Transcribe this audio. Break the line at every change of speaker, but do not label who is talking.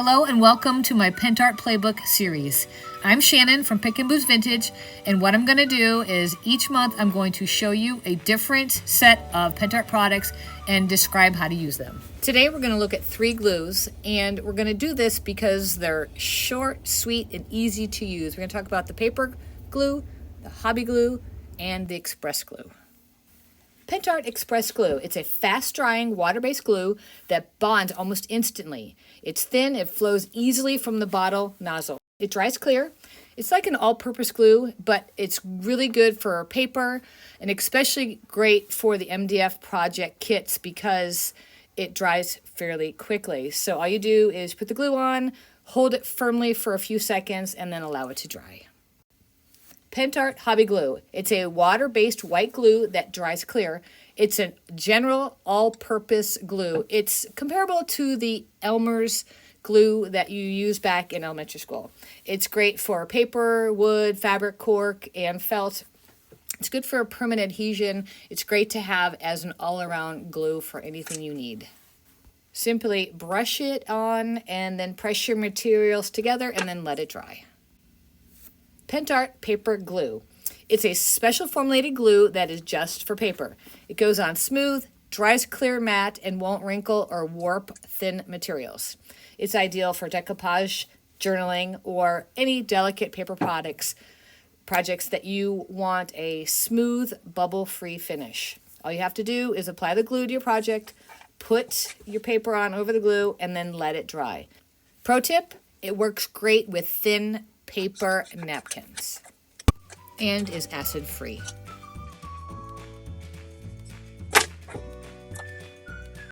Hello and welcome to my Pentart Playbook series. I'm Shannon from Pick and Booze Vintage, and what I'm going to do is each month I'm going to show you a different set of Pentart products and describe how to use them. Today we're going to look at 3 glues, and we're going to do this because they're short, sweet, and easy to use. We're going to talk about the paper glue, the hobby glue, and the express glue. Pentart Express Glue. It's a fast-drying, water-based glue that bonds almost instantly. It's thin, it flows easily from the bottle nozzle. It dries clear. It's like an all-purpose glue, but it's really good for paper and especially great for the MDF project kits because it dries fairly quickly. So all you do is put the glue on, hold it firmly for a few seconds, and then allow it to dry. Pentart Hobby Glue. It's a water-based white glue that dries clear. It's a general all-purpose glue. It's comparable to the Elmer's glue that you use back in elementary school. It's great for paper, wood, fabric, cork, and felt. It's good for permanent adhesion. It's great to have as an all-around glue for anything you need. Simply brush it on and then press your materials together and then let it dry. Pentart Paper Glue. It's a special formulated glue that is just for paper. It goes on smooth, dries clear matte, and won't wrinkle or warp thin materials. It's ideal for decoupage, journaling, or any delicate paper projects that you want a smooth, bubble-free finish. All you have to do is apply the glue to your project, put your paper on over the glue, and then let it dry. Pro tip, it works great with thin paper napkins and is acid free.